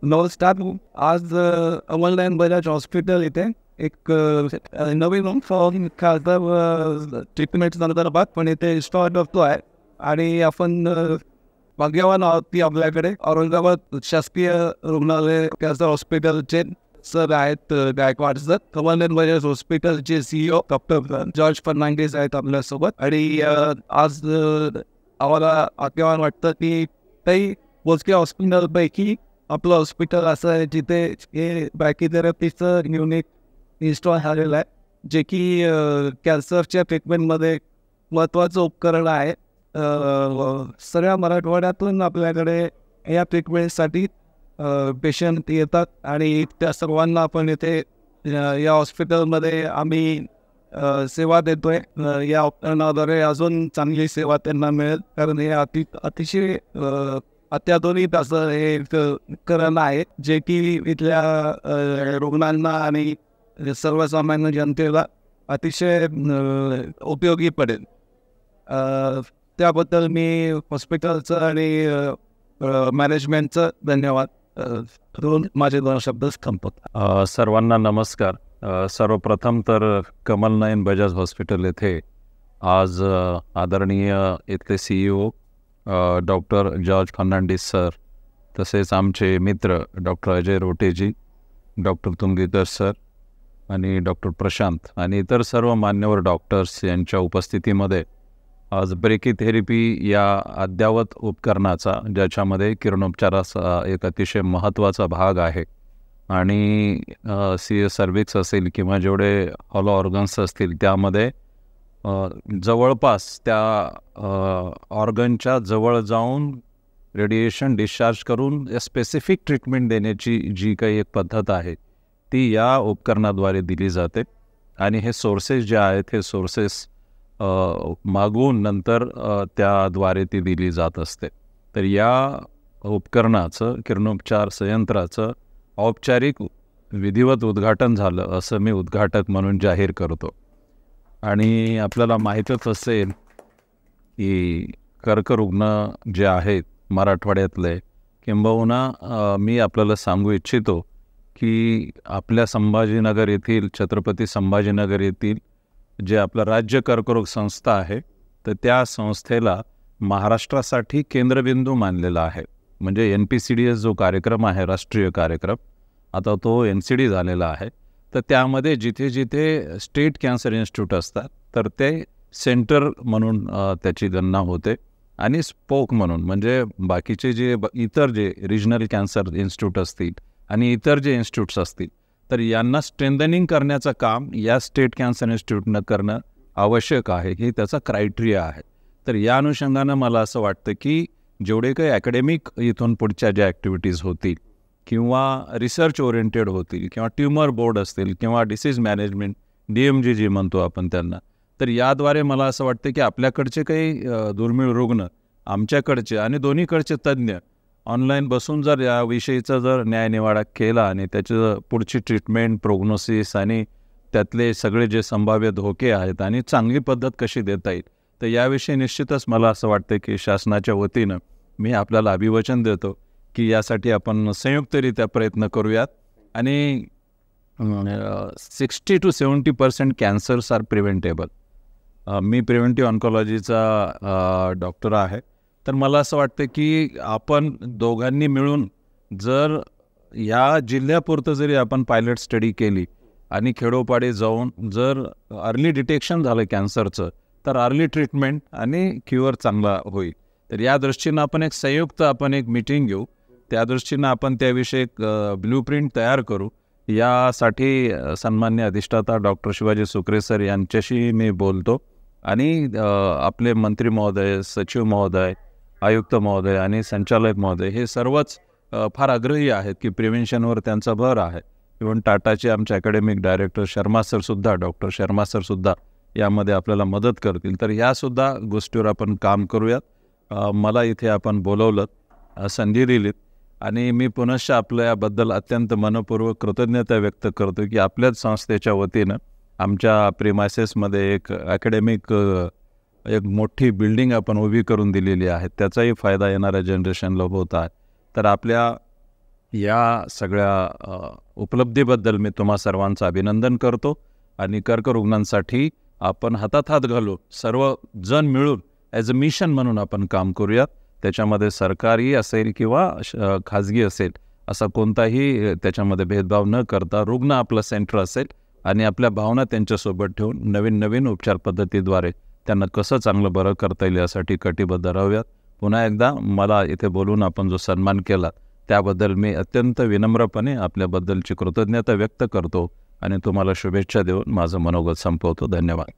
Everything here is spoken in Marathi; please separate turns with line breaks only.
नमस्कार. आज अमलनारायण बजाज हॉस्पिटल इथे एक नवीन खासदार ट्रीटमेंट संदर्भात पण इथे इन्स्टॉल करतो आहे आणि आपण भाग्यवान आहोत की आपल्याकडे औरंगाबाद शासकीय रुग्णालय कॅन्सर हॉस्पिटलचे सर आहेत गायकवाड सर. अमलनारायण बजाज हॉस्पिटलचे CEO डॉक्टर जॉर्ज फर्नांडिस आहेत आपल्यासोबत. आणि आज आम्हाला भाग्यवान वाटतं की काही मोजक्या हॉस्पिटलपैकी आपलं हॉस्पिटल असं आहे जिथे हे बॅकीथेरपीचं युनिट इन्स्टॉल झालेलं आहे, जे की कॅन्सरच्या ट्रीटमेंटमध्ये महत्त्वाचं उपकरण आहे. सगळ्या मराठवाड्यातून आपल्याकडे या ट्रीटमेंटसाठी पेशंट येतात आणि त्या सर्वांना आपण इथे या हॉस्पिटलमध्ये आम्ही सेवा देतो आहे. या उपकरणाद्वारे अजून चांगली सेवा त्यांना मिळेल, कारण हे अतिशय अत्याधुनिक असं हे उपकरण आहे जे की इथल्या रुग्णांना आणि सर्वसामान्य जनतेला अतिशय उपयोगी पडेल. त्याबद्दल मी हॉस्पिटलचं आणि मॅनेजमेंटचं धन्यवाद करून माझे 2 शब्द संपवतो.
सर्वांना नमस्कार. सर्वप्रथम तर कमलनारायण बजाज हॉस्पिटल येथे आज आदरणीय इथले CEO doctor George Fernandes sir, तसेच आमचे मित्र डॉक्टर अजय रोटेजी, डॉक्टर तुंगीकर सर आणि डॉक्टर प्रशांत आणि इतर सर्व मान्यवर डॉक्टर्स यांच्या उपस्थितीमध्ये आज ब्रेकीथेरपी या अद्ययावत उपकरणाचा, ज्याच्यामध्ये किरणोपचाराचा एक अतिशय महत्त्वाचा भाग आहे आणि सर्विक्स असेल किंवा जेवढे हॉलो ऑर्गन्स असतील त्यामध्ये जवळपास त्या ऑर्गनच्या जवळ जाऊन रेडिएशन डिस्चार्ज करून स्पेसिफिक ट्रीटमेंट देण्याची जी काही एक पद्धत आहे ती या उपकरणाद्वारे दिली जाते. आणि हे सोर्सेस जे आहेत हे सोर्सेस मागवून नंतर त्याद्वारे ती दिली जात असते. तर या उपकरणाचं, किरणोपचार संयंत्राचं औपचारिक विधिवत उद्घाटन झालं असं मी उद्घाटक म्हणून जाहीर करतो. आणि आपल्याला माहीतच असेल की कर्करुग्ण जे आहेत मराठवाड्यातले, किंबहुना मी आपल्याला सांगू इच्छितो की आपल्या संभाजीनगर येथील, छत्रपती संभाजीनगर येथील जे आपलं राज्य कर्करोग संस्था आहे, तर त्या संस्थेला महाराष्ट्रासाठी केंद्रबिंदू मानलेला आहे. म्हणजे NPCDS जो कार्यक्रम आहे, राष्ट्रीय कार्यक्रम, आता तो NCD झालेला आहे. तर त्यामध्ये जिथे जिथे स्टेट कॅन्सर इन्स्टिट्यूट असतात तर ते सेंटर म्हणून त्याची गणना होते आणि स्पोक म्हणून, म्हणजे बाकीचे जे इतर जे रिजनल कॅन्सर इन्स्टिट्यूट असतील आणि इतर जे इन्स्टिट्यूट्स असतील तर यांना स्ट्रेंथनिंग करण्याचं काम या स्टेट कॅन्सर इन्स्टिट्यूटनं करणं आवश्यक आहे, ही त्याचा क्रायटेरिया आहे. तर या अनुषंगानं मला असं वाटतं की जेवढे काही अकॅडमिक इथून पुढच्या ज्या ॲक्टिव्हिटीज होतील किंवा रिसर्च ओरिएंटेड होतील किंवा ट्युमर बोर्ड असतील किंवा डिसीज मॅनेजमेंट DMG जी म्हणतो आपण त्यांना, तर याद्वारे मला असं वाटतं की आपल्याकडचे काही दुर्मिळ रुग्ण, आमच्याकडचे आणि दोन्हीकडचे तज्ज्ञ ऑनलाईन बसून जर याविषयीचा जर न्यायनिवाडा केला आणि त्याचं पुढची ट्रीटमेंट, प्रोग्नोसिस आणि त्यातले सगळे जे संभाव्य धोके आहेत आणि चांगली पद्धत कशी देता येईल, तर याविषयी निश्चितच मला असं वाटतं की शासनाच्या वतीनं मी आपल्याला अभिवचन देतो की यासाठी आपण संयुक्तरित्या प्रयत्न करूयात. आणि 60 to 70% कॅन्सर्स आर प्रिव्हेंटेबल. मी प्रिव्हेंटिव्ह ऑन्कॉलॉजीचा डॉक्टर आहे. तर मला असं वाटतं की आपण दोघांनी मिळून जर या जिल्ह्यापुरतं जरी आपण पायलट स्टडी केली आणि खेडोपाडी जाऊन जर अर्ली डिटेक्शन झालं कॅन्सरचं, तर अर्ली ट्रीटमेंट आणि क्युअर चांगला होईल. तर या दृष्टीनं आपण एक संयुक्त एक मीटिंग घेऊ, त्या दृष्टीनं आपण त्याविषयी एक ब्ल्यूप्रिंट तयार करू. यासाठी सन्मान्य अधिष्ठाता डॉक्टर शिवाजी सुकरे सर यांच्याशी मी बोलतो आणि आपले मंत्री महोदय, सचिव महोदय, आयुक्त महोदय आणि संचालक महोदय हे सर्वच फार आग्रही आहेत की प्रिव्हेन्शनवर त्यांचा भर आहे. इव्हन टाटाचे आमचे अकॅडमिक डायरेक्टर शर्मा सरसुद्धा, डॉक्टर शर्मा सरसुद्धा यामध्ये आपल्याला मदत करतील. तर ह्यासुद्धा गोष्टीवर आपण काम करूयात. मला इथे आपण बोलवलं, संधी दिलीत आणि मी पुनश्च आपल्याबद्दल अत्यंत मनपूर्वक कृतज्ञता व्यक्त करतो की आपल्याच संस्थेच्या वतीनं आमच्या प्रिमायसेसमध्ये एक अकॅडमिक एक मोठी बिल्डिंग आपण उभी करून दिलेली आहे, त्याचाही फायदा येणाऱ्या जनरेशनला होत आहे. तर आपल्या या सगळ्या उपलब्धीबद्दल मी तुम्हा सर्वांचं अभिनंदन करतो आणि कर्करुग्णांसाठी आपण हातात हात घालू, सर्वजण मिळून ॲज अ मिशन म्हणून आपण काम करूयात. त्याच्यामध्ये सरकारी असेल किंवा खाजगी असेल असा कोणताही त्याच्यामध्ये भेदभाव न करता रुग्ण आपलं सेंटर असेल आणि आपल्या भावना त्यांच्यासोबत ठेवून नवीन नवीन उपचार पद्धतीद्वारे त्यांना कसं चांगलं बरं करता येईल यासाठी कटिबद्ध राहूयात. पुन्हा एकदा मला इथे बोलून आपण जो सन्मान केला त्याबद्दल मी अत्यंत विनम्रपणे आपल्याबद्दलची कृतज्ञता व्यक्त करतो आणि तुम्हाला शुभेच्छा देऊन माझं मनोगत संपवतो. धन्यवाद.